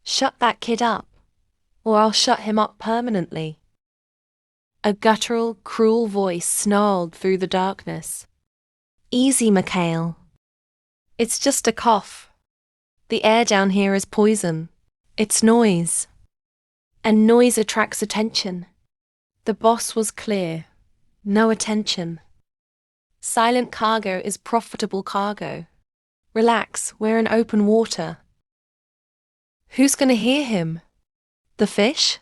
Shut that kid up, or I'll shut him up permanently. A guttural, cruel voice snarled through the darkness. Easy, Mikhail. It's just a cough. The air down here is poison. It's noise. And noise attracts attention. The boss was clear. No attention. Silent cargo is profitable cargo. Relax, we're in open water. Who's gonna hear him? The fish?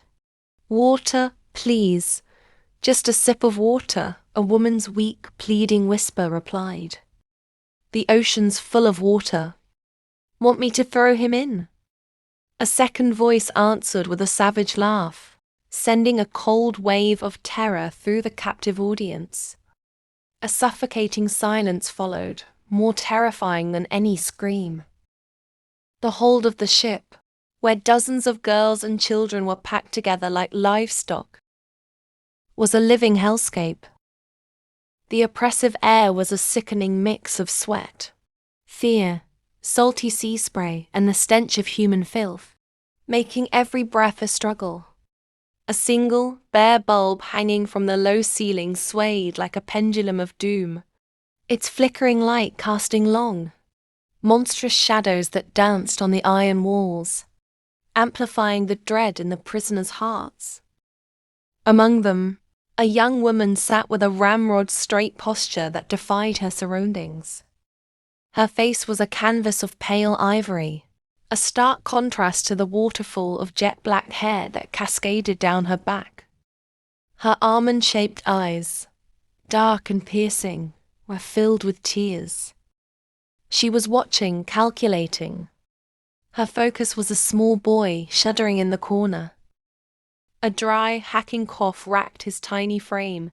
Water, please. Just a sip of water, a woman's weak, pleading whisper replied. The ocean's full of water. Want me to throw him in? A second voice answered with a savage laugh, sending a cold wave of terror through the captive audience. A suffocating silence followed, more terrifying than any scream. The hold of the ship, where dozens of girls and children were packed together like livestock, was a living hellscape. The oppressive air was a sickening mix of sweat, fear, salty sea spray, and the stench of human filth, making every breath a struggle. A single, bare bulb hanging from the low ceiling swayed like a pendulum of doom, its flickering light casting long, monstrous shadows that danced on the iron walls, amplifying the dread in the prisoners' hearts. Among them, a young woman sat with a ramrod-straight posture that defied her surroundings. Her face was a canvas of pale ivory, a stark contrast to the waterfall of jet-black hair that cascaded down her back. Her almond-shaped eyes, dark and piercing, were filled with tears. She was watching, calculating. Her focus was a small boy shuddering in the corner. A dry, hacking cough racked his tiny frame,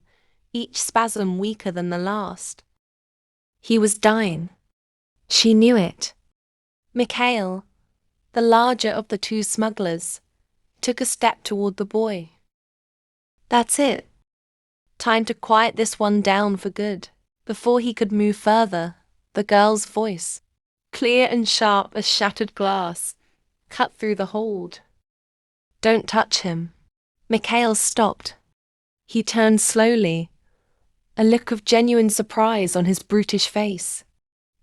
each spasm weaker than the last. He was dying. She knew it. Mikhail, the larger of the two smugglers, took a step toward the boy. That's it. Time to quiet this one down for good. Before he could move further, the girl's voice, clear and sharp as shattered glass, cut through the hold. Don't touch him. Mikhail stopped. He turned slowly, a look of genuine surprise on his brutish face,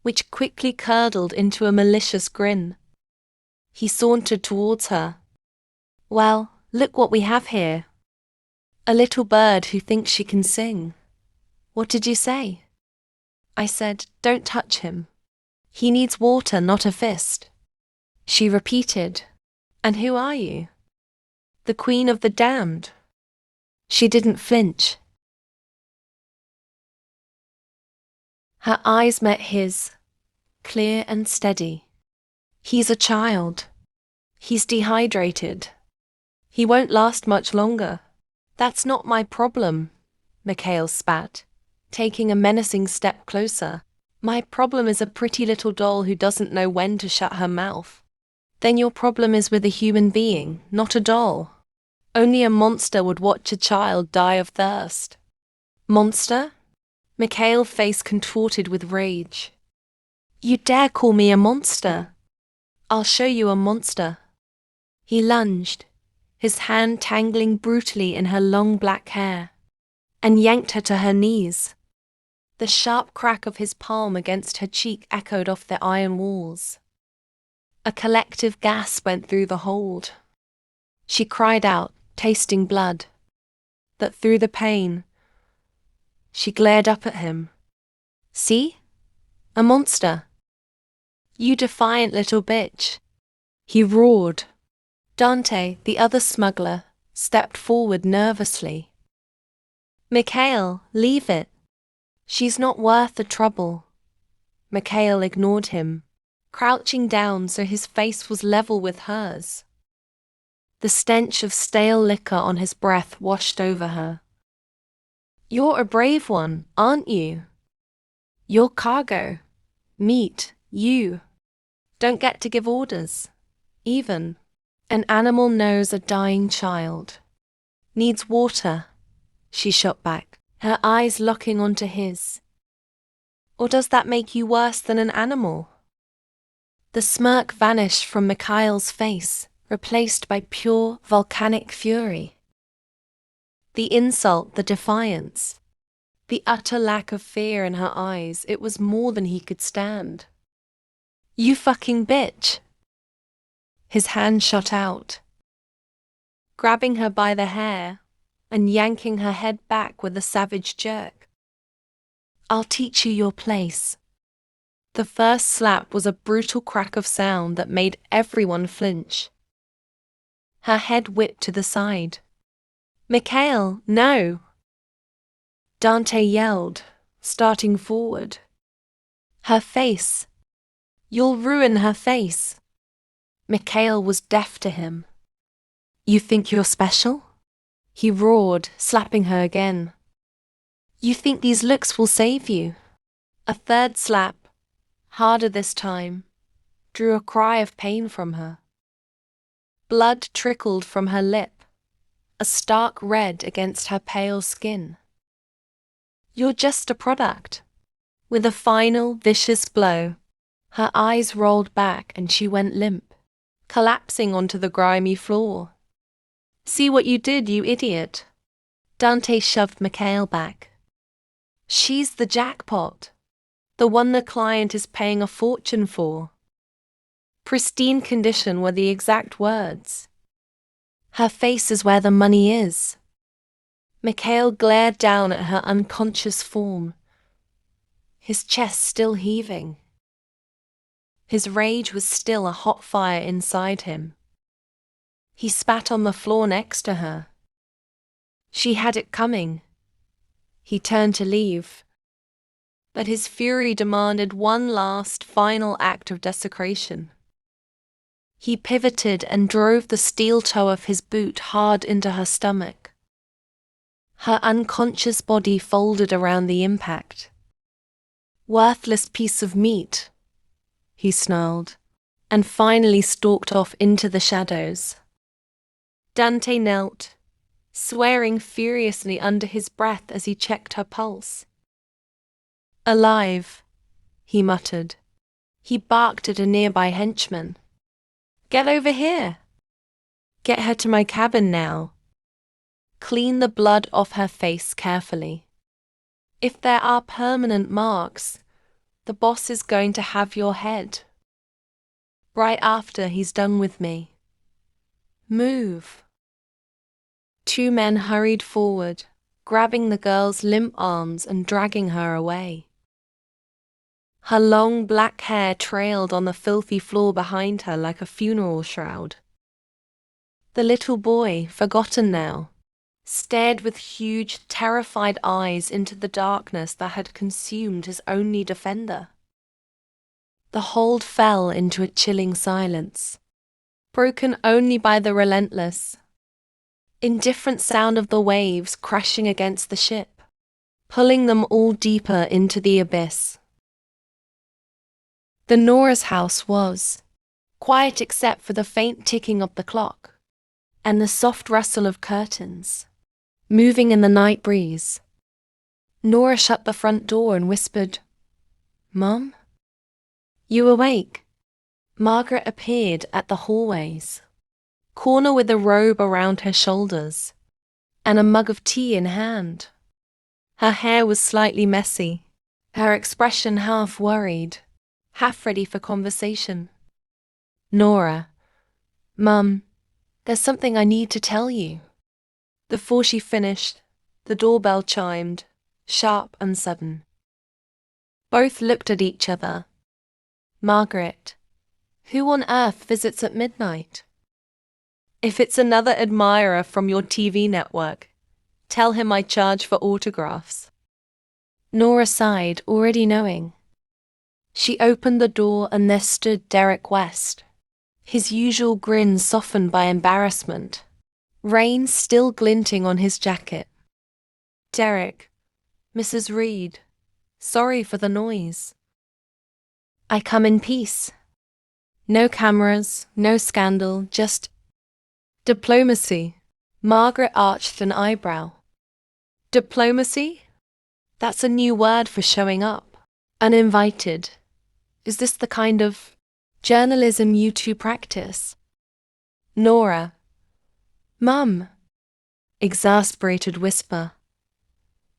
which quickly curdled into a malicious grin. He sauntered towards her. Well, look what we have here. A little bird who thinks she can sing. What did you say? I said, don't touch him. He needs water, not a fist. She repeated, and who are you? The Queen of the Damned. She didn't flinch. Her eyes met his, clear and steady. He's a child. He's dehydrated. He won't last much longer. That's not my problem, Mikhail spat, taking a menacing step closer. My problem is a pretty little doll who doesn't know when to shut her mouth. Then your problem is with a human being, not a doll. Only a monster would watch a child die of thirst. Monster? Mikhail's face contorted with rage. You dare call me a monster? I'll show you a monster. He lunged, his hand tangling brutally in her long black hair, and yanked her to her knees. The sharp crack of his palm against her cheek echoed off the iron walls. A collective gasp went through the hold. She cried out, tasting blood. But through the pain, she glared up at him. See? A monster. You defiant little bitch. He roared. Dante, the other smuggler, stepped forward nervously. Mikhail, leave it. She's not worth the trouble. Mikhail ignored him, crouching down so his face was level with hers. The stench of stale liquor on his breath washed over her. You're a brave one, aren't you? You're cargo. Meat, you. Don't get to give orders. Even. An animal knows a dying child. Needs water, she shot back, her eyes locking onto his. Or does that make you worse than an animal? The smirk vanished from Mikhail's face, replaced by pure volcanic fury. The insult, the defiance, the utter lack of fear in her eyes, it was more than he could stand. "You fucking bitch!" His hand shot out, grabbing her by the hair and yanking her head back with a savage jerk. "I'll teach you your place." The first slap was a brutal crack of sound that made everyone flinch. Her head whipped to the side. "Mikhail, no!" Dante yelled, starting forward. "Her face! You'll ruin her face!" Mikhail was deaf to him. "You think you're special?" he roared, slapping her again. "You think these looks will save you?" A third slap, harder this time, drew a cry of pain from her. Blood trickled from her lip, a stark red against her pale skin. "You're just a product." With a final, vicious blow, her eyes rolled back and she went limp, collapsing onto the grimy floor. "See what you did, you idiot." Dante shoved Mikhail back. "She's the jackpot. The one the client is paying a fortune for." "Pristine condition" were the exact words. "Her face is where the money is." Mikhail glared down at her unconscious form, his chest still heaving. His rage was still a hot fire inside him. He spat on the floor next to her. She had it coming. He turned to leave, but his fury demanded one last, final act of desecration. He pivoted and drove the steel toe of his boot hard into her stomach. Her unconscious body folded around the impact. "Worthless piece of meat," he snarled, and finally stalked off into the shadows. Dante knelt, swearing furiously under his breath as he checked her pulse. "Alive," he muttered. He barked at a nearby henchman. "Get over here. Get her to my cabin now. Clean the blood off her face carefully. If there are permanent marks, the boss is going to have your head. Right after he's done with me. Move." Two men hurried forward, grabbing the girl's limp arms and dragging her away. Her long black hair trailed on the filthy floor behind her like a funeral shroud. The little boy, forgotten now, stared with huge, terrified eyes into the darkness that had consumed his only defender. The hold fell into a chilling silence, broken only by the relentless, indifferent sound of the waves crashing against the ship, pulling them all deeper into the abyss. The Nora's house was quiet except for the faint ticking of the clock and the soft rustle of curtains, moving in the night breeze. Nora shut the front door and whispered, "Mom? You awake?" Margaret appeared at the hallways, corner with a robe around her shoulders and a mug of tea in hand. Her hair was slightly messy, her expression half worried, half ready for conversation. "Nora, Mum, there's something I need to tell you." Before she finished, the doorbell chimed, sharp and sudden. Both looked at each other. "Margaret, who on earth visits at midnight?" "If it's another admirer from your TV network, tell him I charge for autographs." Nora sighed, already knowing. She opened the door and there stood Derek West, his usual grin softened by embarrassment, rain still glinting on his jacket. "Derek, Mrs. Reed, sorry for the noise." "I come in peace. No cameras, no scandal, just diplomacy." Margaret arched an eyebrow. "Diplomacy? That's a new word for showing up. Uninvited. Is this the kind of journalism you two practice?" Nora. Mum. Exasperated whisper.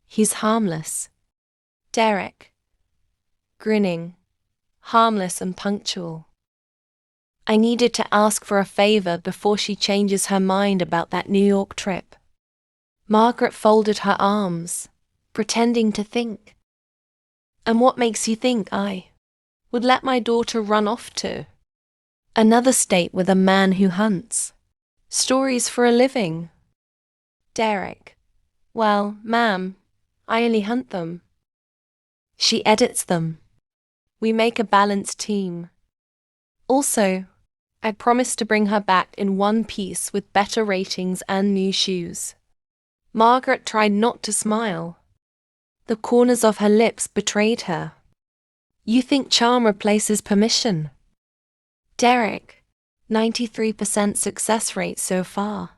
He's harmless. Derek. Grinning. Harmless and punctual. I needed to ask for a favor before she changes her mind about that New York trip. Margaret folded her arms, pretending to think. And what makes you think I would let my daughter run off to another state with a man who hunts stories for a living? Derek. Well, ma'am, I only hunt them. She edits them. We make a balanced team. Also, I promised to bring her back in one piece with better ratings and new shoes. Margaret tried not to smile. The corners of her lips betrayed her. You think charm replaces permission? Derek, 93% success rate so far.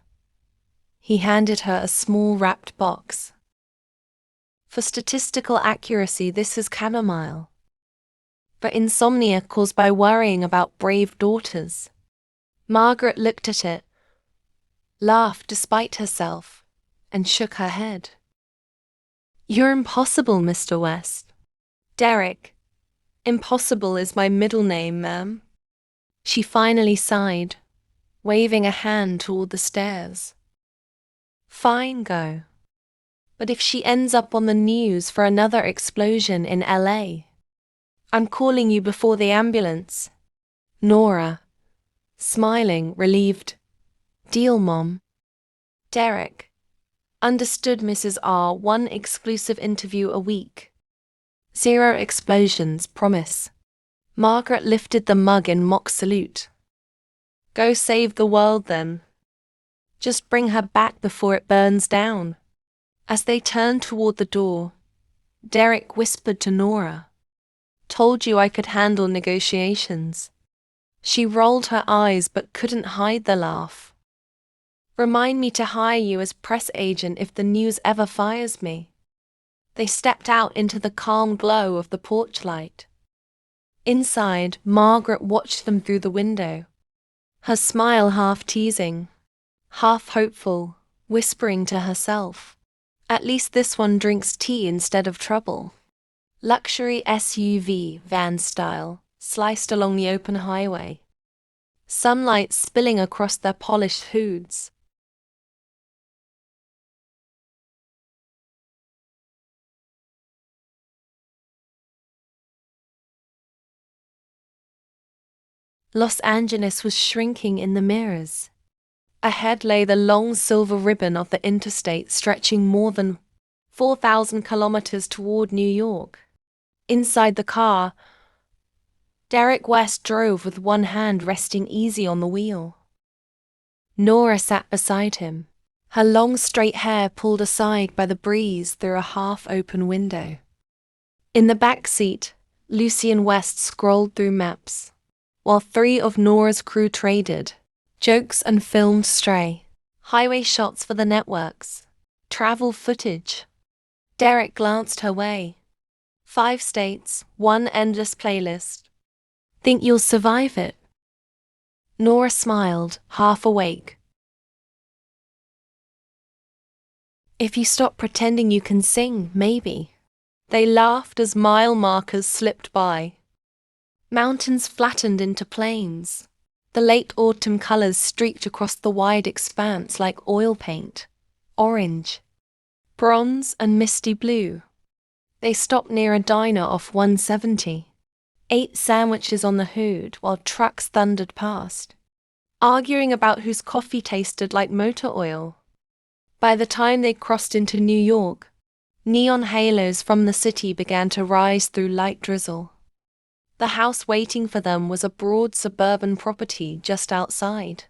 He handed her a small wrapped box. For statistical accuracy, this is chamomile. For insomnia caused by worrying about brave daughters. Margaret looked at it, laughed despite herself, and shook her head. You're impossible, Mr. West. Derek. Impossible is my middle name, ma'am. She finally sighed, waving a hand toward the stairs. Fine, go. But if she ends up on the news for another explosion in LA, I'm calling you before the ambulance. Nora. Smiling, relieved. Deal, Mom. Derek. Understood, Mrs. R. One exclusive interview a week. 0 explosions, promise. Margaret lifted the mug in mock salute. Go save the world, then. Just bring her back before it burns down. As they turned toward the door, Derek whispered to Nora. Told you I could handle negotiations. She rolled her eyes but couldn't hide the laugh. Remind me to hire you as press agent if the news ever fires me. They stepped out into the calm glow of the porch light. Inside, Margaret watched them through the window, her smile half teasing, half hopeful, whispering to herself, at least this one drinks tea instead of trouble. Luxury SUV, van style, sliced along the open highway. Sunlight spilling across their polished hoods. Los Angeles was shrinking in the mirrors. Ahead lay the long silver ribbon of the interstate stretching more than 4,000 kilometers toward New York. Inside the car, Derek West drove with one hand resting easy on the wheel. Nora sat beside him, her long straight hair pulled aside by the breeze through a half-open window. In the back seat, Lucian West scrolled through maps, while 3 of Nora's crew traded, jokes and filmed stray highway shots for the networks, travel footage. Derek glanced her way. 5 states, 1 endless playlist. Think you'll survive it? Nora smiled, half awake. If you stop pretending you can sing, maybe. They laughed as mile markers slipped by. Mountains flattened into plains. The late autumn colors streaked across the wide expanse like oil paint. Orange, bronze and misty blue. They stopped near a diner off 170. 8 sandwiches on the hood while trucks thundered past, arguing about whose coffee tasted like motor oil. By the time they crossed into New York, neon halos from the city began to rise through light drizzle. The house waiting for them was a broad suburban property just outside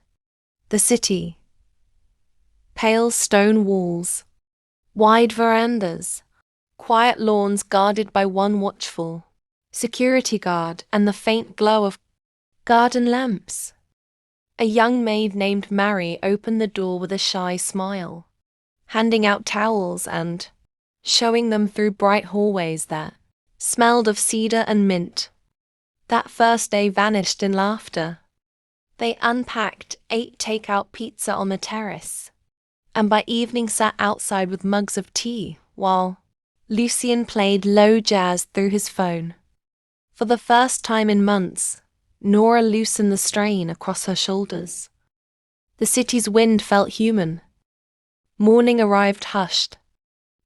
the city. Pale stone walls, wide verandas, quiet lawns guarded by one watchful security guard and the faint glow of garden lamps. A young maid named Mary opened the door with a shy smile, handing out towels and showing them through bright hallways that smelled of cedar and mint. That first day vanished in laughter. They unpacked, ate takeout pizza on the terrace, and by evening sat outside with mugs of tea, while Lucien played low jazz through his phone. For the first time in months, Nora loosened the strain across her shoulders. The city's wind felt human. Morning arrived hushed.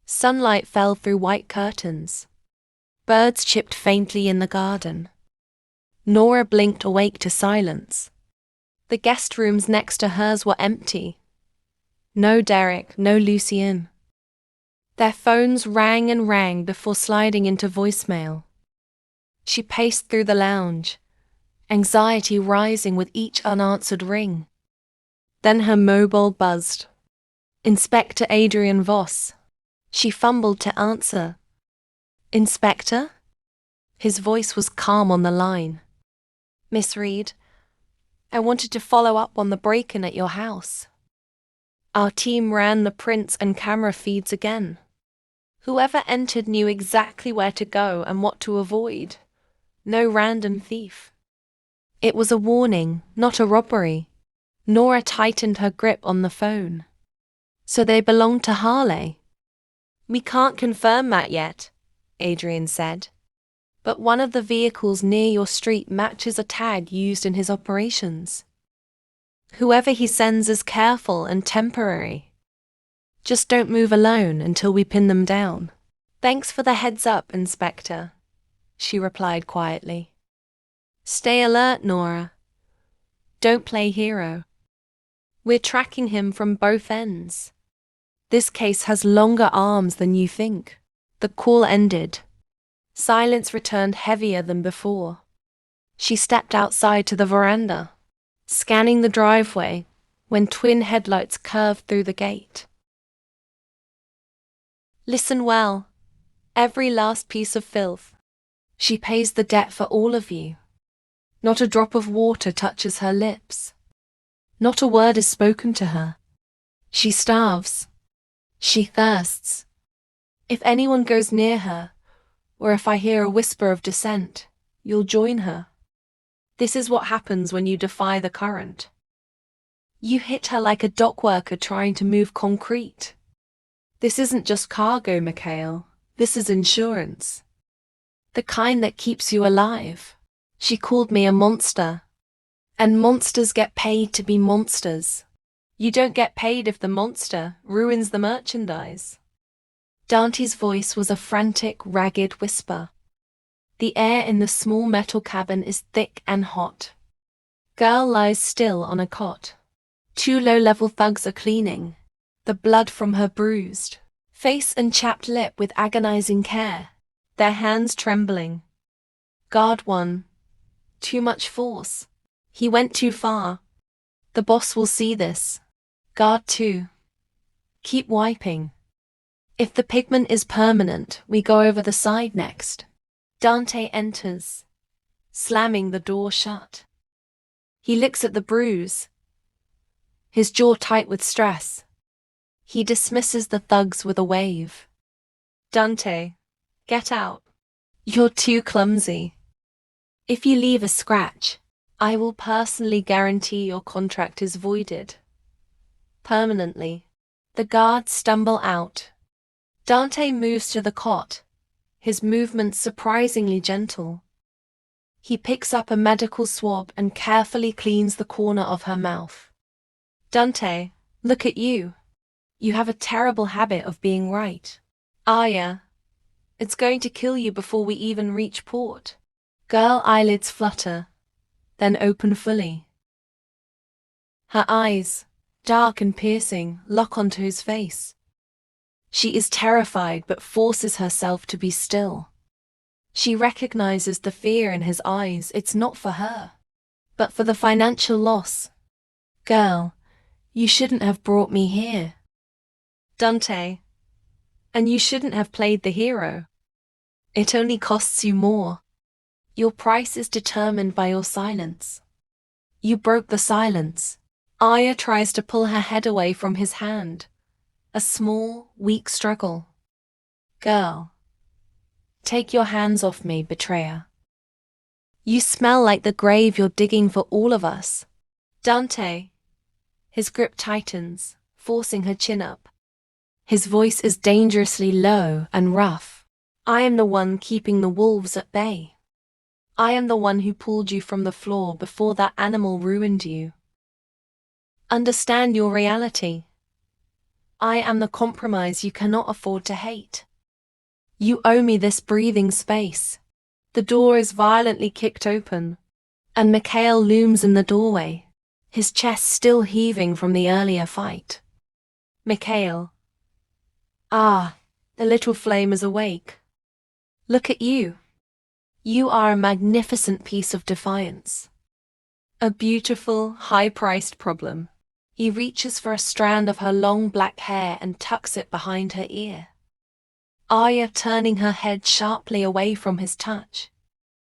Sunlight fell through white curtains. Birds chipped faintly in the garden. Nora blinked awake to silence. The guest rooms next to hers were empty. No Derek, no Lucien. Their phones rang and rang before sliding into voicemail. She paced through the lounge, anxiety rising with each unanswered ring. Then her mobile buzzed. Inspector Adrian Voss. She fumbled to answer. Inspector? His voice was calm on the line. Miss Reed, I wanted to follow up on the break-in at your house. Our team ran the prints and camera feeds again. Whoever entered knew exactly where to go and what to avoid. No random thief. It was a warning, not a robbery. Nora tightened her grip on the phone. So they belonged to Harley. We can't confirm that yet, Adrian said. But one of the vehicles near your street matches a tag used in his operations. Whoever he sends is careful and temporary. Just don't move alone until we pin them down. Thanks for the heads up, Inspector, she replied quietly. Stay alert, Nora. Don't play hero. We're tracking him from both ends. This case has longer arms than you think. The call ended. Silence returned heavier than before. She stepped outside to the veranda, scanning the driveway when twin headlights curved through the gate. Listen well. Every last piece of filth. She pays the debt for all of you. Not a drop of water touches her lips. Not a word is spoken to her. She starves. She thirsts. If anyone goes near her, or if I hear a whisper of dissent, you'll join her. This is what happens when you defy the current. You hit her like a dock worker trying to move concrete. This isn't just cargo, Mikhail. This is insurance. The kind that keeps you alive. She called me a monster. And monsters get paid to be monsters. You don't get paid if the monster ruins the merchandise. Dante's voice was a frantic, ragged whisper. The air in the small metal cabin is thick and hot. Girl lies still on a cot. Two low-level thugs are cleaning, the blood from her bruised face and chapped lip with agonizing care, their hands trembling. Guard 1. Too much force. He went too far. The boss will see this. Guard 2. Keep wiping. If the pigment is permanent, we go over the side next. Dante enters, slamming the door shut. He looks at the bruise, his jaw tight with stress. He dismisses the thugs with a wave. Dante, get out. You're too clumsy. If you leave a scratch, I will personally guarantee your contract is voided. Permanently. The guards stumble out. Dante moves to the cot, his movements surprisingly gentle. He picks up a medical swab and carefully cleans the corner of her mouth. Dante, look at you. You have a terrible habit of being right. Aya, it's going to kill you before we even reach port. Girl eyelids flutter, then open fully. Her eyes, dark and piercing, lock onto his face. She is terrified but forces herself to be still. She recognizes the fear in his eyes. It's not for her, but for the financial loss. Girl, you shouldn't have brought me here. Dante, and you shouldn't have played the hero. It only costs you more. Your price is determined by your silence. You broke the silence. Aya tries to pull her head away from his hand. A small, weak struggle. Girl, take your hands off me, betrayer. You smell like the grave you're digging for all of us. Dante. His grip tightens, forcing her chin up. His voice is dangerously low and rough. I am the one keeping the wolves at bay. I am the one who pulled you from the floor before that animal ruined you. Understand your reality. I am the compromise you cannot afford to hate. You owe me this breathing space. The door is violently kicked open, and Mikhail looms in the doorway, his chest still heaving from the earlier fight. Mikhail. Ah, the little flame is awake. Look at you. You are a magnificent piece of defiance. A beautiful, high-priced problem. He reaches for a strand of her long black hair and tucks it behind her ear. Arya turning her head sharply away from his touch.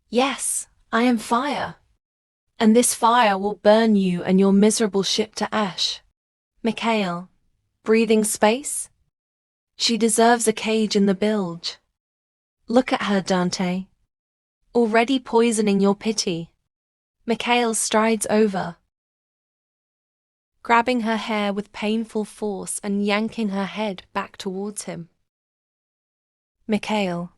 Yes, I am fire. And this fire will burn you and your miserable ship to ash. Mikhail. Breathing space? She deserves a cage in the bilge. Look at her, Dante. Already poisoning your pity. Mikhail strides over, grabbing her hair with painful force and yanking her head back towards him. Mikhail.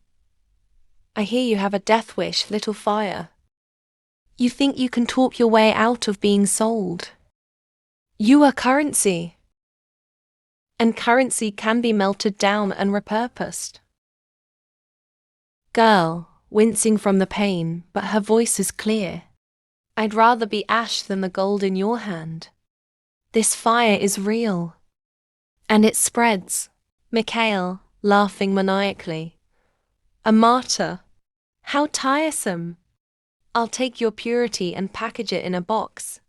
I hear you have a death wish, little fire. You think you can talk your way out of being sold. You are currency. And currency can be melted down and repurposed. Girl, wincing from the pain, but her voice is clear. I'd rather be ash than the gold in your hand. This fire is real. And it spreads. Mikhail, laughing maniacally. A martyr. How tiresome. I'll take your purity and package it in a box.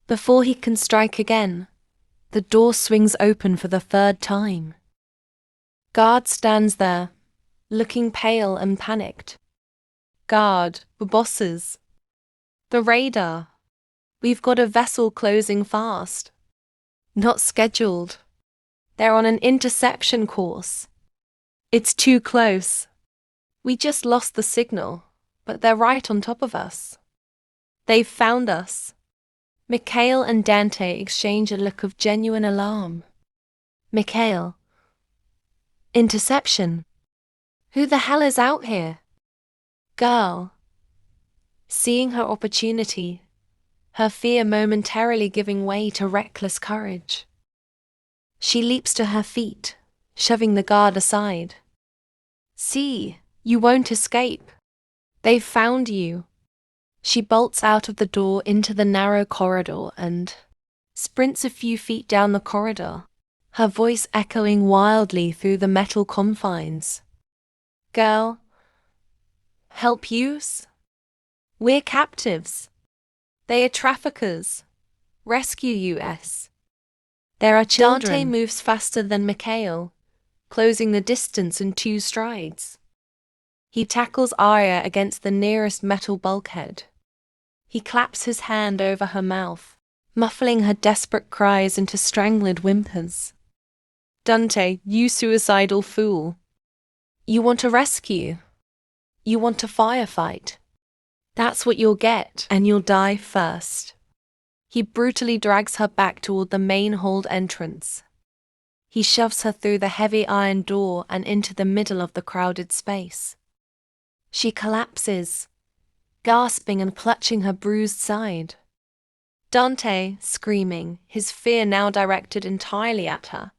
Before he can strike again, the door swings open for the third time. Guard stands there, looking pale and panicked. Guard, bosses. The radar. We've got a vessel closing fast. Not scheduled. They're on an interception course. It's too close. We just lost the signal, but they're right on top of us. They've found us. Mikhail and Dante exchange a look of genuine alarm. Mikhail. Interception. Who the hell is out here? Girl. Seeing her opportunity, her fear momentarily giving way to reckless courage. She leaps to her feet, shoving the guard aside. See, you won't escape. They've found you. She bolts out of the door into the narrow corridor and sprints a few feet down the corridor, her voice echoing wildly through the metal confines. Girl, help yous? We're captives. They are traffickers. Rescue us. There are children. Dante moves faster than Mikhail, closing the distance in 2 strides. He tackles Arya against the nearest metal bulkhead. He claps his hand over her mouth, muffling her desperate cries into strangled whimpers. Dante, you suicidal fool. You want a rescue. You want a firefight. That's what you'll get, and you'll die first. He brutally drags her back toward the main hold entrance. He shoves her through the heavy iron door and into the middle of the crowded space. She collapses, gasping and clutching her bruised side. Dante, screaming, his fear now directed entirely at her.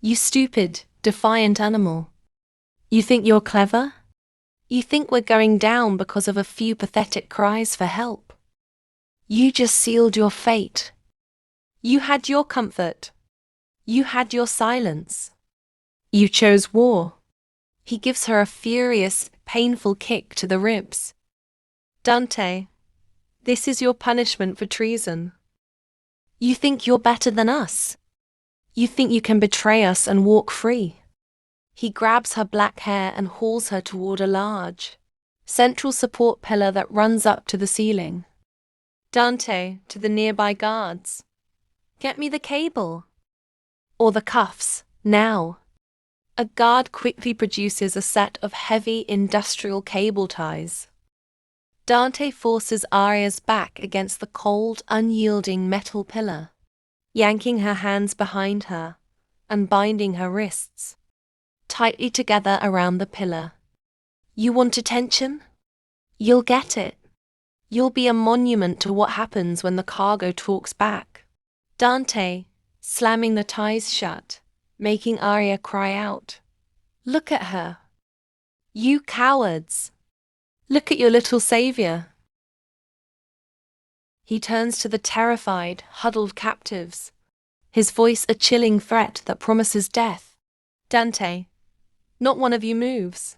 You stupid, defiant animal. You think you're clever? You think we're going down because of a few pathetic cries for help? You just sealed your fate. You had your comfort. You had your silence. You chose war. He gives her a furious, painful kick to the ribs. Dante, this is your punishment for treason. You think you're better than us. You think you can betray us and walk free. He grabs her black hair and hauls her toward a large, central support pillar that runs up to the ceiling. Dante, to the nearby guards. Get me the cable. Or the cuffs, now. A guard quickly produces a set of heavy industrial cable ties. Dante forces Arya's back against the cold, unyielding metal pillar, yanking her hands behind her and binding her wrists tightly together around the pillar. You want attention? You'll get it. You'll be a monument to what happens when the cargo talks back. Dante, slamming the ties shut, making Arya cry out. Look at her. You cowards. Look at your little savior. He turns to the terrified, huddled captives, his voice a chilling threat that promises death. Dante, not one of you moves.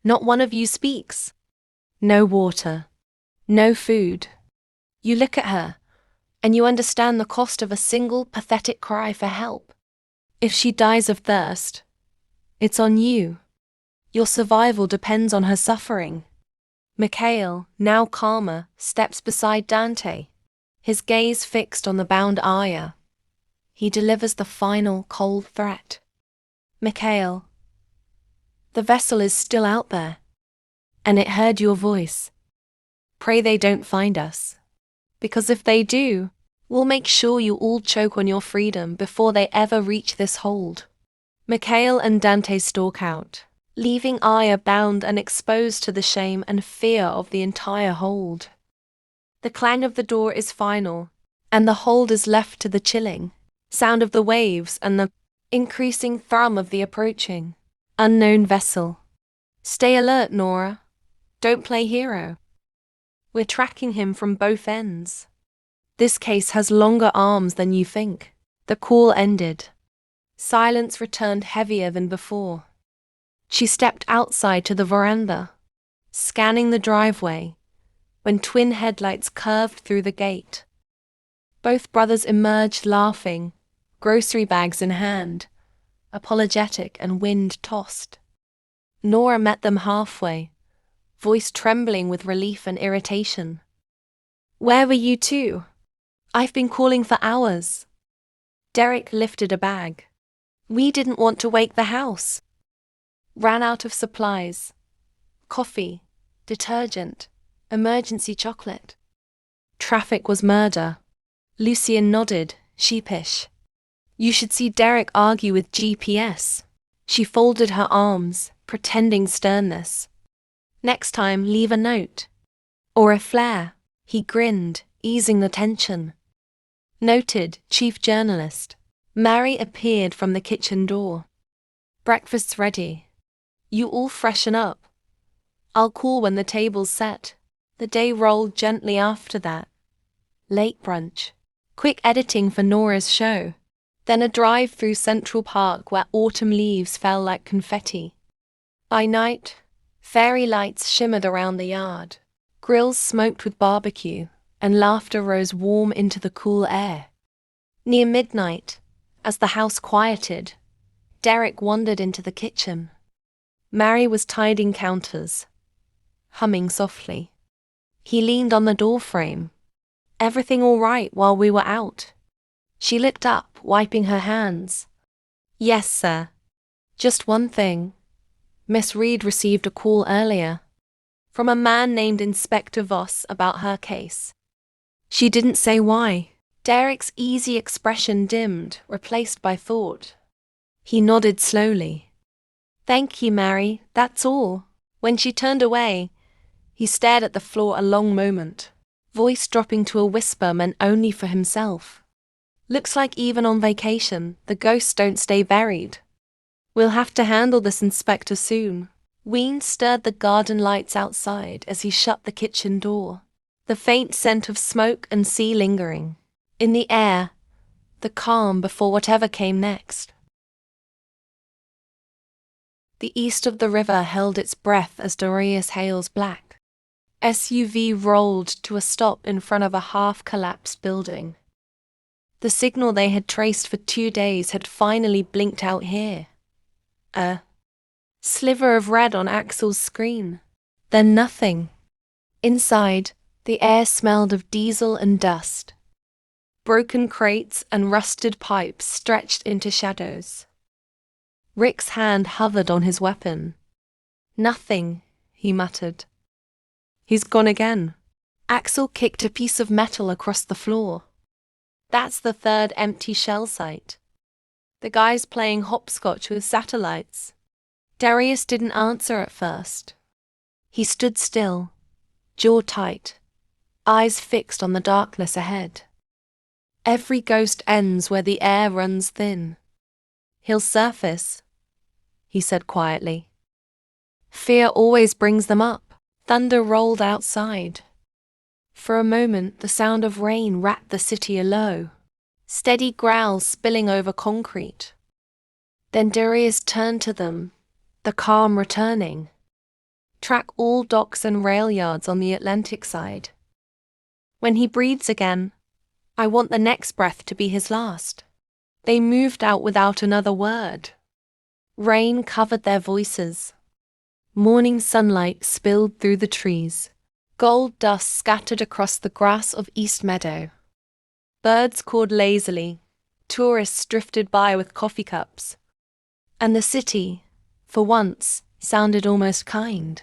Not one of you speaks. No water. No food. You look at her, and you understand the cost of a single pathetic cry for help. If she dies of thirst, it's on you. Your survival depends on her suffering. Mikhail, now calmer, steps beside Dante, his gaze fixed on the bound Arya. He delivers the final, cold threat. Mikhail, the vessel is still out there, and it heard your voice. Pray they don't find us, because if they do, we'll make sure you all choke on your freedom before they ever reach this hold. Mikhail and Dante stalk out, leaving Arya bound and exposed to the shame and fear of the entire hold. The clang of the door is final, and the hold is left to the chilling sound of the waves and the increasing thrum of the approaching, unknown vessel. Stay alert, Nora. Don't play hero. We're tracking him from both ends. This case has longer arms than you think. The call ended. Silence returned heavier than before. She stepped outside to the veranda, scanning the driveway, when twin headlights curved through the gate. Both brothers emerged laughing, grocery bags in hand, apologetic and wind-tossed. Nora met them halfway, voice trembling with relief and irritation. Where were you two? I've been calling for hours. Derek lifted a bag. We didn't want to wake the house. Ran out of supplies. Coffee, detergent, emergency chocolate. Traffic was murder. Lucian nodded, sheepish. You should see Derek argue with GPS. She folded her arms, pretending sternness. Next time, leave a note. Or a flare. He grinned, easing the tension. Noted, chief journalist. Mary appeared from the kitchen door. Breakfast's ready. You all freshen up. I'll call when the table's set. The day rolled gently after that. Late brunch. Quick editing for Nora's show. Then a drive through Central Park where autumn leaves fell like confetti. By night, fairy lights shimmered around the yard. Grills smoked with barbecue, and laughter rose warm into the cool air. Near midnight, as the house quieted, Derek wandered into the kitchen. Mary was tidying counters, humming softly. He leaned on the doorframe. Everything all right while we were out? She looked up, wiping her hands. Yes, sir. Just one thing. Miss Reed received a call earlier from a man named Inspector Voss about her case. She didn't say why. Derek's easy expression dimmed, replaced by thought. He nodded slowly. Thank you, Mary, that's all. When she turned away, he stared at the floor a long moment, voice dropping to a whisper meant only for himself. Looks like even on vacation, the ghosts don't stay buried. We'll have to handle this inspector soon. Ween stirred the garden lights outside as he shut the kitchen door, the faint scent of smoke and sea lingering. In the air, the calm before whatever came next. The east of the river held its breath as Darius Hale's black SUV rolled to a stop in front of a half-collapsed building. The signal they had traced for 2 days had finally blinked out here. A sliver of red on Axel's screen. Then nothing. Inside, the air smelled of diesel and dust. Broken crates and rusted pipes stretched into shadows. Rick's hand hovered on his weapon. Nothing, he muttered. He's gone again. Axel kicked a piece of metal across the floor. That's the third empty shell site. The guy's playing hopscotch with satellites. Darius didn't answer at first. He stood still, jaw tight, eyes fixed on the darkness ahead. Every ghost ends where the air runs thin. He'll surface, he said quietly. Fear always brings them up. Thunder rolled outside. For a moment, the sound of rain wrapped the city alow, steady growls spilling over concrete. Then Darius turned to them, the calm returning. Track all docks and rail yards on the Atlantic side. When he breathes again, I want the next breath to be his last. They moved out without another word. Rain covered their voices. Morning sunlight spilled through the trees. Gold dust scattered across the grass of East Meadow. Birds cawed lazily. Tourists drifted by with coffee cups. And the city, for once, sounded almost kind.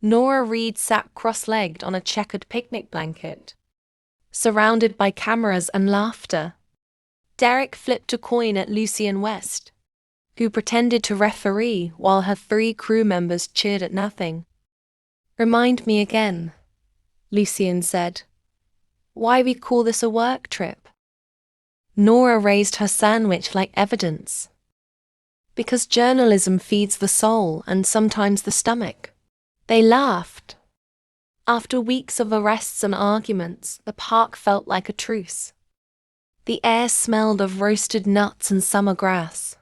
Nora Reed sat cross-legged on a checkered picnic blanket, surrounded by cameras and laughter. Derek flipped a coin at Lucien West, who pretended to referee while her 3 crew members cheered at nothing. Remind me again, Lucien said, why we call this a work trip. Nora raised her sandwich like evidence. Because journalism feeds the soul and sometimes the stomach. They laughed. After weeks of arrests and arguments, the park felt like a truce. The air smelled of roasted nuts and summer grass.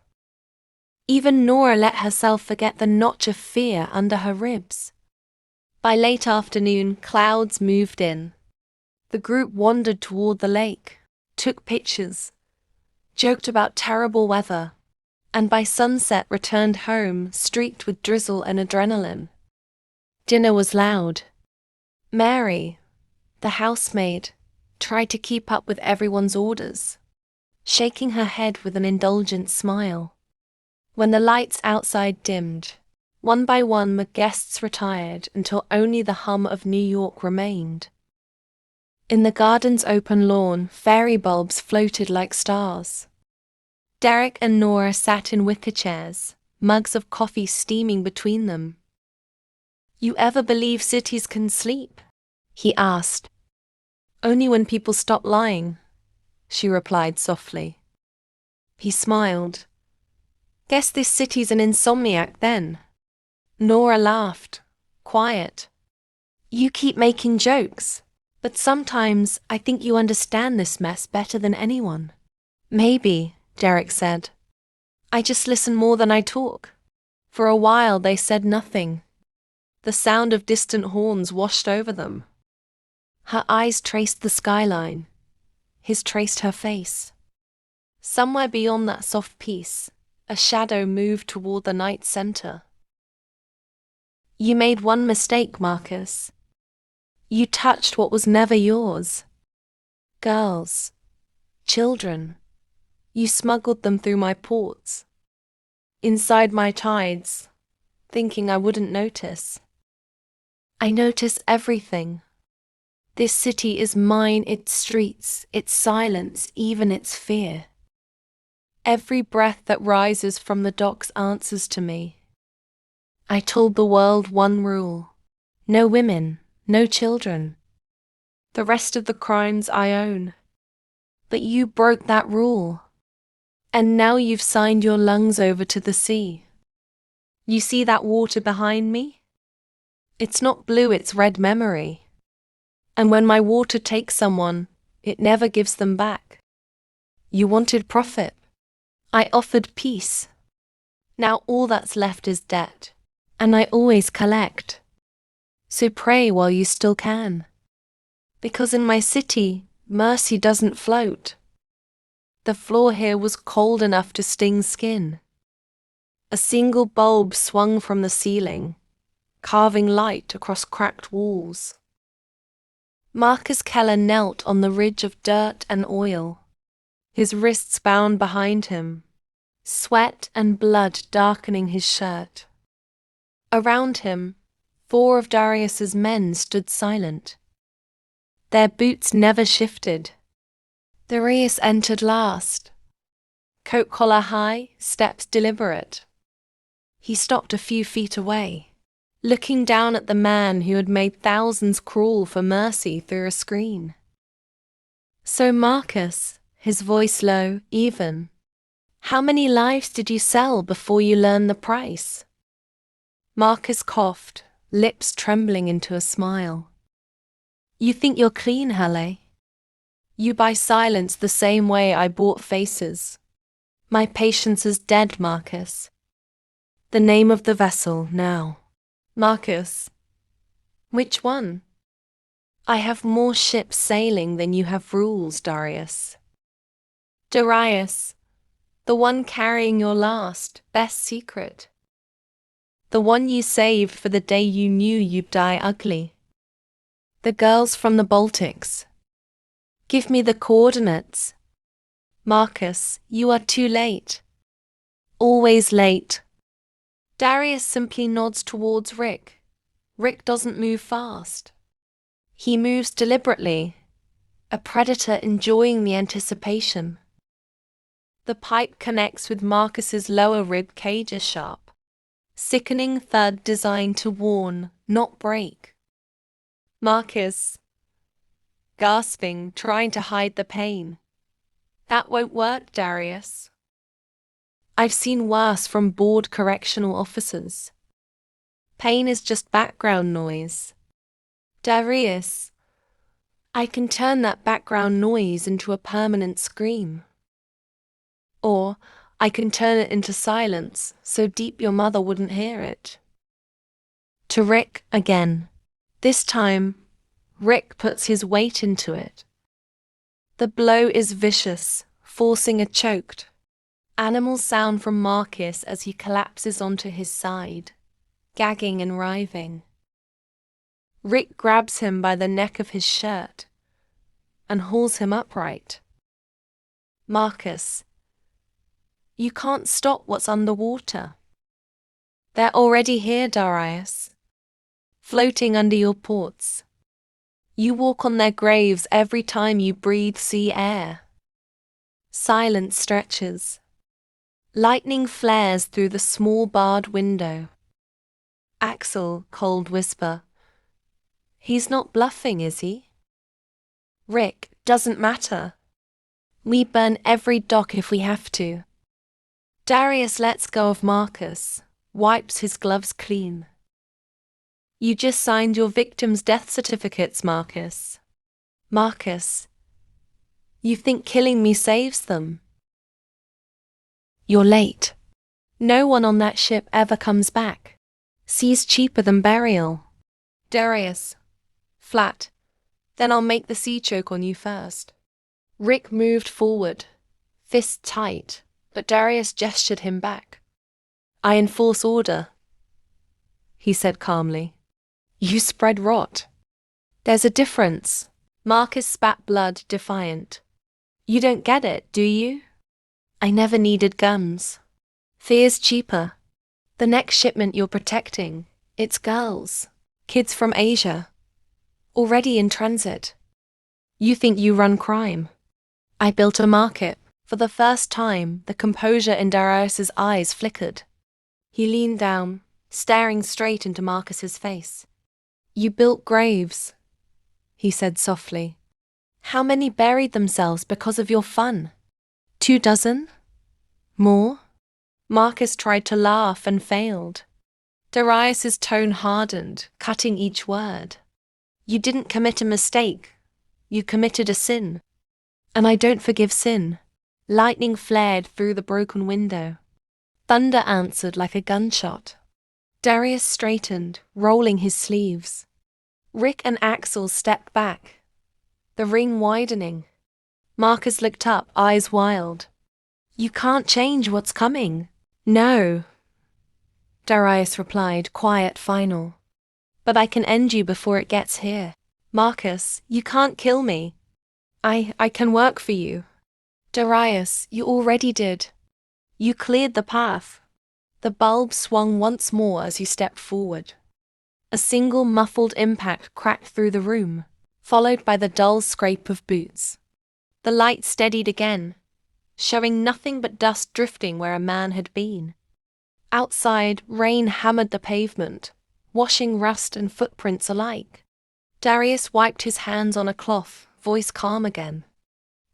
Even Nora let herself forget the notch of fear under her ribs. By late afternoon, clouds moved in. The group wandered toward the lake, took pictures, joked about terrible weather, and by sunset returned home streaked with drizzle and adrenaline. Dinner was loud. Mary, the housemaid, tried to keep up with everyone's orders, shaking her head with an indulgent smile. When the lights outside dimmed, one by one the guests retired until only the hum of New York remained. In the garden's open lawn, fairy bulbs floated like stars. Derek and Nora sat in wicker chairs, mugs of coffee steaming between them. You ever believe cities can sleep? He asked. Only when people stop lying, she replied softly. He smiled. Guess this city's an insomniac then. Nora laughed, quiet. You keep making jokes, but sometimes I think you understand this mess better than anyone. Maybe, Derek said. I just listen more than I talk. For a while they said nothing. The sound of distant horns washed over them. Her eyes traced the skyline. His traced her face. Somewhere beyond that soft peace, a shadow moved toward the night's center. You made one mistake, Marcus. You touched what was never yours. Girls. Children. You smuggled them through my ports. Inside my tides, thinking I wouldn't notice. I notice everything. This city is mine, its streets, its silence, even its fear. Every breath that rises from the docks answers to me. I told the world one rule. No women, no children. The rest of the crimes I own. But you broke that rule. And now you've signed your lungs over to the sea. You see that water behind me? It's not blue, it's red memory. And when my water takes someone, it never gives them back. You wanted profit. I offered peace. Now all that's left is debt. And I always collect. So pray while you still can. Because in my city, mercy doesn't float. The floor here was cold enough to sting skin. A single bulb swung from the ceiling, carving light across cracked walls. Marcus Keller knelt on the ridge of dirt and oil, his wrists bound behind him, sweat and blood darkening his shirt. Around him, 4 of Darius's men stood silent. Their boots never shifted. Darius entered last. Coat collar high, steps deliberate. He stopped a few feet away, looking down at the man who had made thousands crawl for mercy through a screen. So Marcus, his voice low, even, how many lives did you sell before you learned the price? Marcus coughed, lips trembling into a smile. You think you're clean, Hale? You buy silence the same way I bought faces. My patience is dead, Marcus. The name of the vessel now. Marcus. Which one? I have more ships sailing than you have rules, Darius. Darius. The one carrying your last, best secret. The one you saved for the day you knew you'd die ugly. The girls from the Baltics. Give me the coordinates. Marcus, you are too late. Always late. Darius simply nods towards Rick. Rick doesn't move fast. He moves deliberately, a predator enjoying the anticipation. The pipe connects with Marcus's lower rib cage is sharp. Sickening thud designed to warn, not break. Marcus, gasping, trying to hide the pain. That won't work, Darius. I've seen worse from bored correctional officers. Pain is just background noise. Darius, I can turn that background noise into a permanent scream. Or I can turn it into silence so deep your mother wouldn't hear it. To Rick again. This time, Rick puts his weight into it. The blow is vicious, forcing a choked, animal sound from Marcus as he collapses onto his side, gagging and writhing. Rick grabs him by the neck of his shirt and hauls him upright. Marcus, you can't stop what's underwater. They're already here, Darius, floating under your ports. You walk on their graves every time you breathe sea air. Silence stretches. Lightning flares through the small barred window. Axel, cold whisper. He's not bluffing, is he? Rick, doesn't matter. We burn every dock if we have to. Darius lets go of Marcus, wipes his gloves clean. You just signed your victims' death certificates, Marcus. Marcus, you think killing me saves them? You're late. No one on that ship ever comes back. Sea's cheaper than burial. Darius, flat. Then I'll make the sea choke on you first. Rick moved forward, fist tight, but Darius gestured him back. I enforce order, he said calmly. You spread rot. There's a difference. Marcus spat blood, defiant. You don't get it, do you? I never needed guns. Fear's cheaper. The next shipment you're protecting, it's girls. Kids from Asia. Already in transit. You think you run crime. I built a market. For the first time, the composure in Darius's eyes flickered. He leaned down, staring straight into Marcus's face. You built graves, he said softly. How many buried themselves because of your fun? 24? More? Marcus tried to laugh and failed. Darius's tone hardened, cutting each word. You didn't commit a mistake. You committed a sin. And I don't forgive sin. Lightning flared through the broken window. Thunder answered like a gunshot. Darius straightened, rolling his sleeves. Rick and Axel stepped back, the ring widening. Marcus looked up, eyes wild. You can't change what's coming. No, Darius replied, quiet, final. But I can end you before it gets here. Marcus, you can't kill me. I can work for you. Darius, you already did. You cleared the path. The bulb swung once more as he stepped forward. A single muffled impact cracked through the room, followed by the dull scrape of boots. The light steadied again, showing nothing but dust drifting where a man had been. Outside, rain hammered the pavement, washing rust and footprints alike. Darius wiped his hands on a cloth, voice calm again.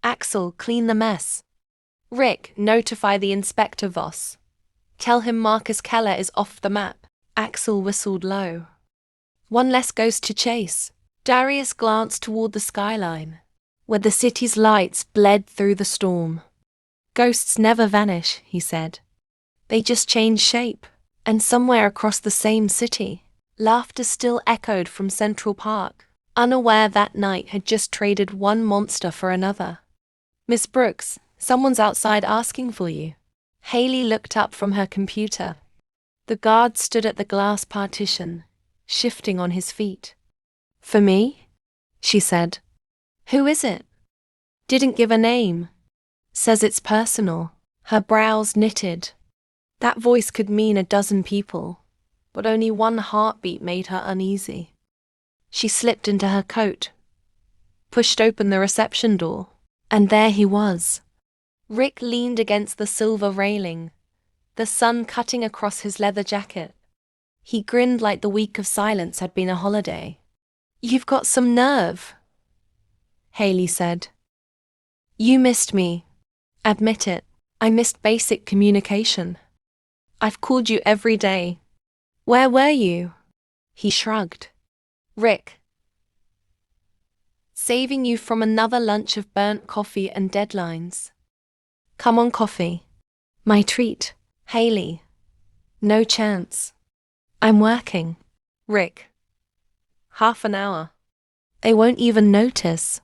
Axel, clean the mess. Rick, notify the Inspector Voss. Tell him Marcus Keller is off the map. Axel whistled low. One less ghost to chase. Darius glanced toward the skyline, where the city's lights bled through the storm. Ghosts never vanish, he said. They just change shape, and somewhere across the same city, laughter still echoed from Central Park, unaware that night had just traded one monster for another. Miss Brooks, someone's outside asking for you. Haley looked up from her computer. The guard stood at the glass partition, shifting on his feet. For me? She said. Who is it? Didn't give a name. Says it's personal. Her brows knitted. That voice could mean a dozen people, but only one heartbeat made her uneasy. She slipped into her coat, pushed open the reception door, and there he was. Rick leaned against the silver railing, the sun cutting across his leather jacket. He grinned like the week of silence had been a holiday. You've got some nerve, Haley said. You missed me. Admit it. I missed basic communication. I've called you every day. Where were you? He shrugged. Rick. Saving you from another lunch of burnt coffee and deadlines. Come on, coffee. My treat. Haley. No chance. I'm working. Rick. Half an hour. They won't even notice.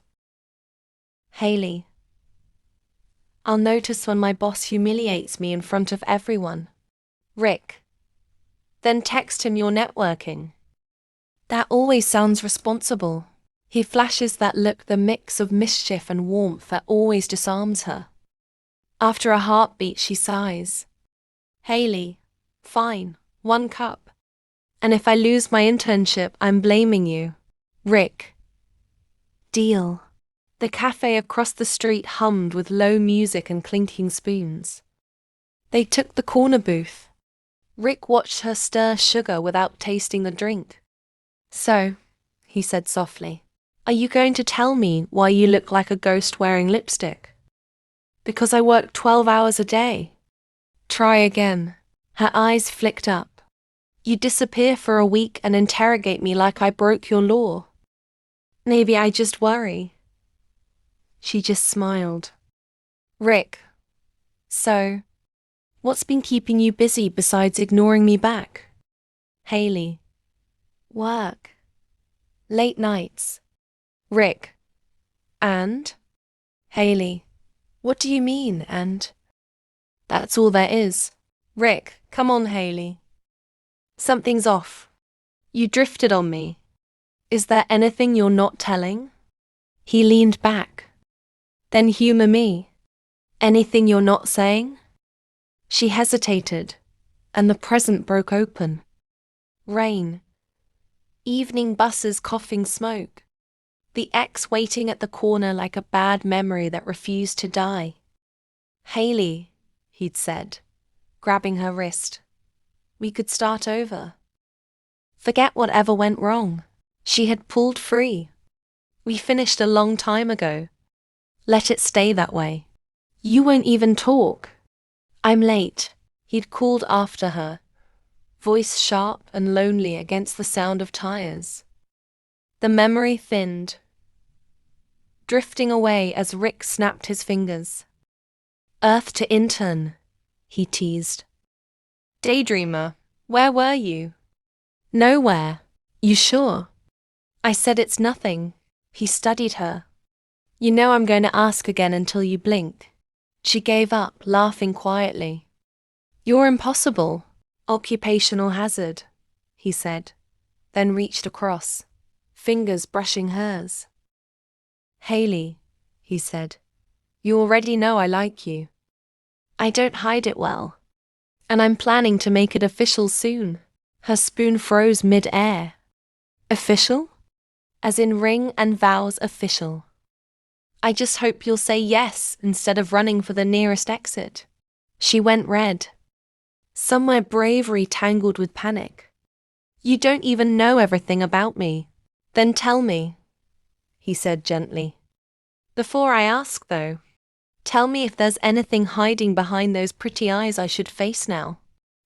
Haley. I'll notice when my boss humiliates me in front of everyone. Rick. Then text him you're networking. That always sounds responsible. He flashes that look, the mix of mischief and warmth that always disarms her. After a heartbeat, she sighs. Haley. Fine. 1 cup. And if I lose my internship, I'm blaming you. Rick. Deal. The cafe across the street hummed with low music and clinking spoons. They took the corner booth. Rick watched her stir sugar without tasting the drink. So, he said softly, are you going to tell me why you look like a ghost wearing lipstick? Because I work 12 hours a day. Try again. Her eyes flicked up. You disappear for a week and interrogate me like I broke your law. Maybe I just worry. She just smiled. Rick. So, what's been keeping you busy besides ignoring me back? Haley. Work. Late nights. Rick. And? Haley. What do you mean, and? That's all there is. Rick, come on, Haley. Something's off. You drifted on me. Is there anything you're not telling? He leaned back. Then humor me. Anything you're not saying? She hesitated, and the present broke open. Rain. Evening buses coughing smoke. The ex waiting at the corner like a bad memory that refused to die. Haley, he'd said, grabbing her wrist. We could start over. Forget whatever went wrong. She had pulled free. We finished a long time ago. Let it stay that way. You won't even talk. I'm late, he'd called after her, voice sharp and lonely against the sound of tires. The memory thinned, drifting away as Rick snapped his fingers. Earth to intern, he teased. Daydreamer, where were you? Nowhere. You sure? I said it's nothing. He studied her. You know I'm going to ask again until you blink. She gave up, laughing quietly. You're impossible. Occupational hazard, he said, then reached across, fingers brushing hers. Haley, he said, you already know I like you. I don't hide it well. And I'm planning to make it official soon. Her spoon froze mid-air, Official? As in ring and vows official. I just hope you'll say yes instead of running for the nearest exit. She went red. Somewhere bravery tangled with panic. You don't even know everything about me. Then tell me, he said gently. Before I ask, though, tell me if there's anything hiding behind those pretty eyes I should face now.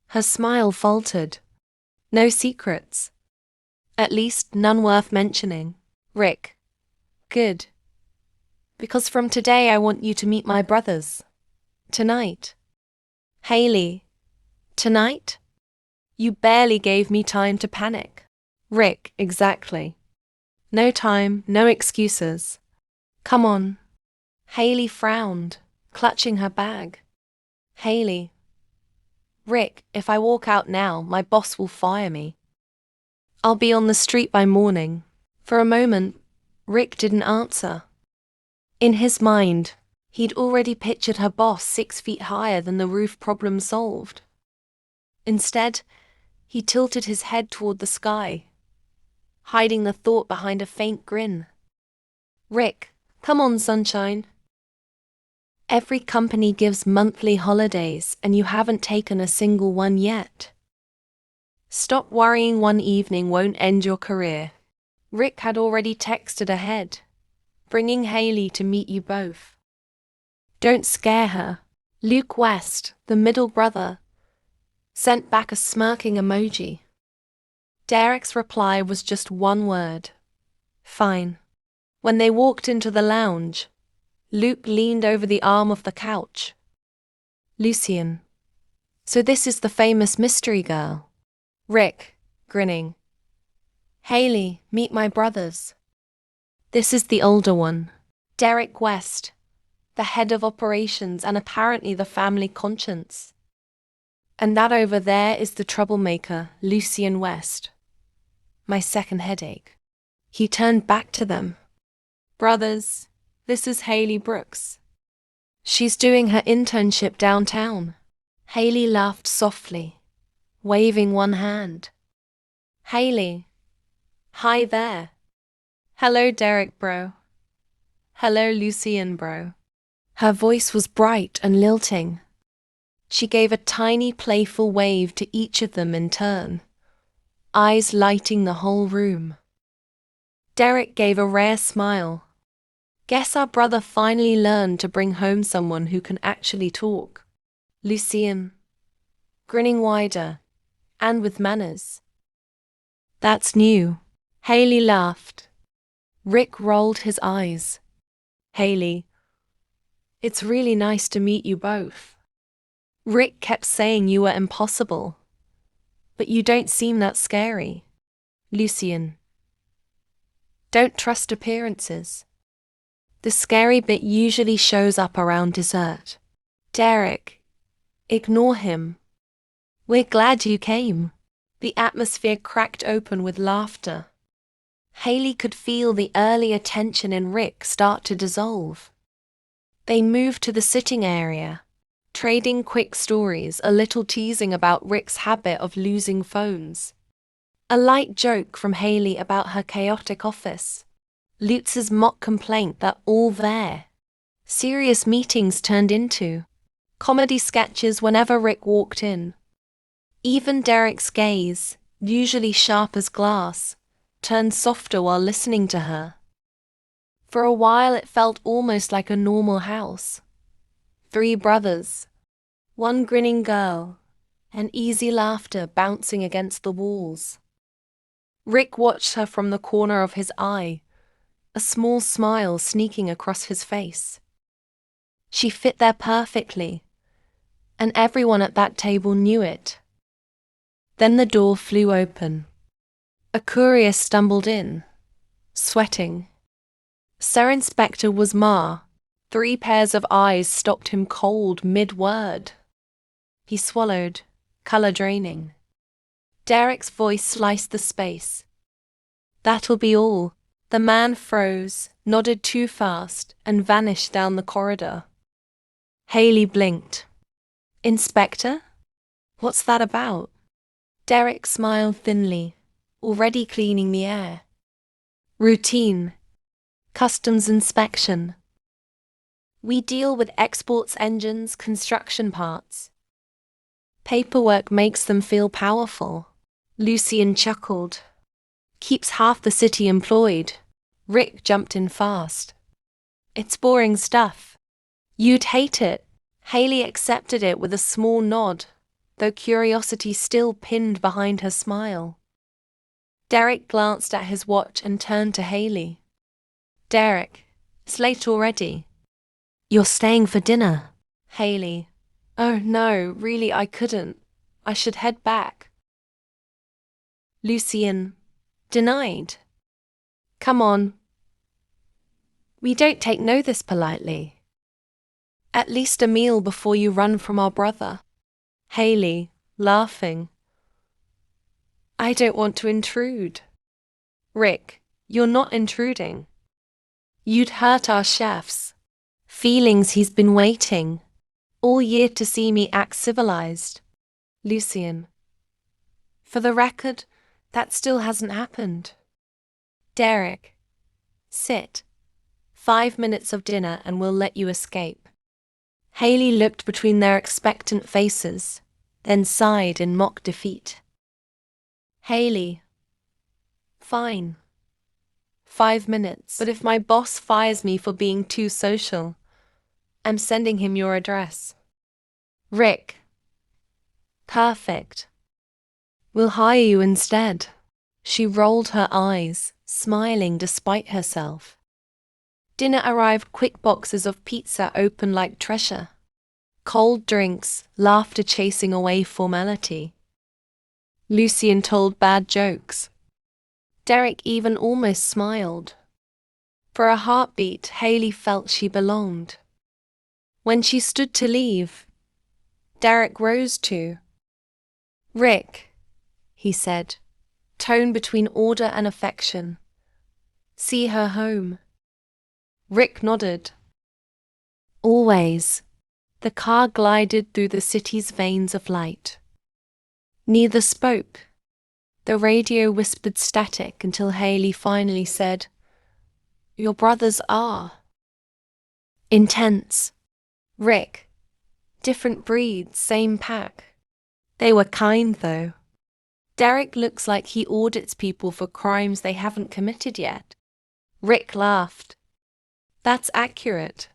Her smile faltered. No secrets. At least none worth mentioning. Rick. Good. Because from today I want you to meet my brothers. Tonight. Haley. Tonight? You barely gave me time to panic. Rick, exactly. No time, no excuses. Come on. Haley frowned, clutching her bag. Haley. Rick, if I walk out now, my boss will fire me. I'll be on the street by morning. For a moment, Rick didn't answer. In his mind, he'd already pictured her boss 6 feet higher than the roof problem solved. Instead, he tilted his head toward the sky, hiding the thought behind a faint grin. Rick, come on, sunshine. Every company gives monthly holidays, and you haven't taken a single one yet. Stop worrying one evening won't end your career. Rick had already texted ahead, bringing Haley to meet you both. Don't scare her. Luke West, the middle brother, sent back a smirking emoji. Derek's reply was just one word. Fine. When they walked into the lounge, Luke leaned over the arm of the couch. Lucien. So this is the famous mystery girl. Rick, grinning. Haley, meet my brothers. This is the older one, Derek West, the head of operations and apparently the family conscience. And that over there is the troublemaker, Lucien West. My second headache. He turned back to them. Brothers, this is Haley Brooks. She's doing her internship downtown. Haley laughed softly, waving one hand. Haley. Hi there. Hello, Derek bro. Hello, Lucien bro. Her voice was bright and lilting. She gave a tiny playful wave to each of them in turn, eyes lighting the whole room. Derek gave a rare smile. Guess our brother finally learned to bring home someone who can actually talk. Lucien, grinning wider, and with manners. That's new. Haley laughed. Rick rolled his eyes. Haley, it's really nice to meet you both. Rick kept saying you were impossible, but you don't seem that scary. Lucien, don't trust appearances. The scary bit usually shows up around dessert. Derek, ignore him. We're glad you came. The atmosphere cracked open with laughter. Haley could feel the earlier tension in Rick start to dissolve. They moved to the sitting area, trading quick stories, a little teasing about Rick's habit of losing phones. A light joke from Haley about her chaotic office. Lutz's mock complaint that all their serious meetings turned into comedy sketches whenever Rick walked in. Even Derek's gaze, usually sharp as glass, turned softer while listening to her. For a while it felt almost like a normal house. 3 brothers, one grinning girl, and easy laughter bouncing against the walls. Rick watched her from the corner of his eye, a small smile sneaking across his face. She fit there perfectly, and everyone at that table knew it. Then the door flew open. A courier stumbled in, sweating. Sir Inspector was Ma. 3 pairs of eyes stopped him cold mid-word. He swallowed, color draining. Derek's voice sliced the space. That'll be all. The man froze, nodded too fast, and vanished down the corridor. Haley blinked. Inspector? What's that about? Derek smiled thinly, already cleaning the air. Routine. Customs inspection. We deal with exports, engines, construction parts. Paperwork makes them feel powerful. Lucian chuckled. Keeps half the city employed. Rick jumped in fast. It's boring stuff. You'd hate it. Haley accepted it with a small nod, though curiosity still pinned behind her smile. Derek glanced at his watch and turned to Haley. Derek, it's late already. You're staying for dinner. Haley, oh no, really I couldn't. I should head back. Lucian, denied. Come on. We don't take no this politely. At least a meal before you run from our brother. Haley, laughing. I don't want to intrude. Rick, you're not intruding. You'd hurt our chefs. Feelings he's been waiting all year to see me act civilized. Lucian. For the record, that still hasn't happened. Derek. Sit. 5 minutes of dinner and we'll let you escape. Haley looked between their expectant faces, then sighed in mock defeat. Haley. Fine. 5 minutes, but if my boss fires me for being too social, I'm sending him your address. Rick. Perfect. We'll hire you instead. She rolled her eyes, smiling despite herself. Dinner arrived, quick boxes of pizza open like treasure. Cold drinks, laughter chasing away formality. Lucian told bad jokes. Derek even almost smiled. For a heartbeat, Haley felt she belonged. When she stood to leave, Derek rose too. Rick, he said, tone between order and affection. See her home. Rick nodded. Always. The car glided through the city's veins of light. Neither spoke. The radio whispered static until Haley finally said, Your brothers are. Intense. Rick. Different breeds, same pack. They were kind though. Derek looks like he audits people for crimes they haven't committed yet. Rick laughed. That's accurate.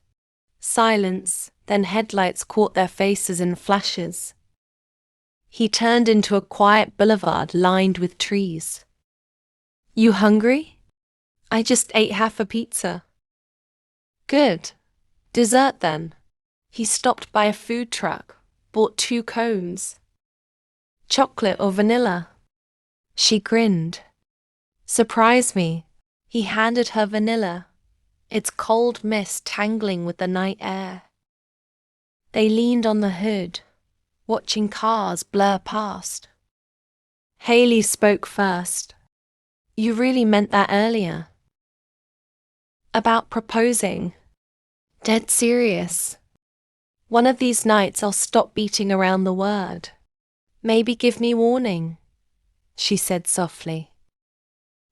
Silence, then headlights caught their faces in flashes. He turned into a quiet boulevard lined with trees. You hungry? I just ate half a pizza. Good. Dessert then. He stopped by a food truck, bought 2 cones. Chocolate or vanilla? She grinned. Surprise me. He handed her vanilla, its cold mist tangling with the night air. They leaned on the hood, watching cars blur past. Haley spoke first. You really meant that earlier. About proposing. Dead serious. One of these nights I'll stop beating around the word. Maybe give me warning, she said softly.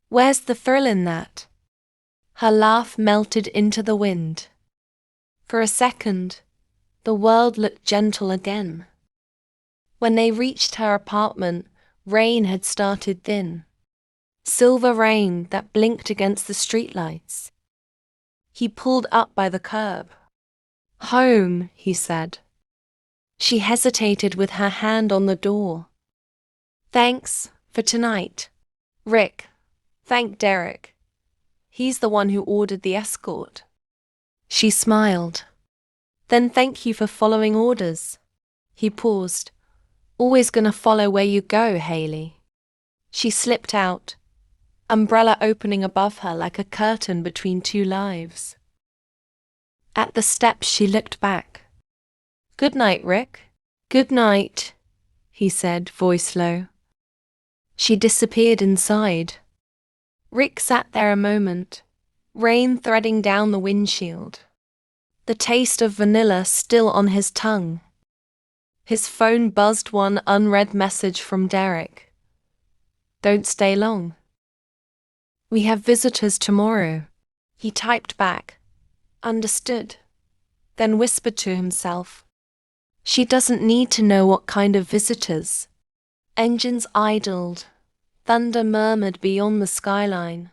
Where's the thrill in that? Her laugh melted into the wind. For a second, the world looked gentle again. When they reached her apartment, rain had started thin. Silver rain that blinked against the streetlights. He pulled up by the curb. Home, he said. She hesitated with her hand on the door. Thanks for tonight. Rick, thank Derek. He's the one who ordered the escort. She smiled. Then thank you for following orders. He paused. Always gonna follow where you go, Haley. She slipped out, umbrella opening above her like a curtain between 2 lives. At the steps she looked back. Good night, Rick. Good night, he said, voice low. She disappeared inside. Rick sat there a moment, rain threading down the windshield. The taste of vanilla still on his tongue. His phone buzzed one unread message from Derek. Don't stay long. We have visitors tomorrow. He typed back. Understood. Then whispered to himself. She doesn't need to know what kind of visitors. Engines idled. Thunder murmured beyond the skyline.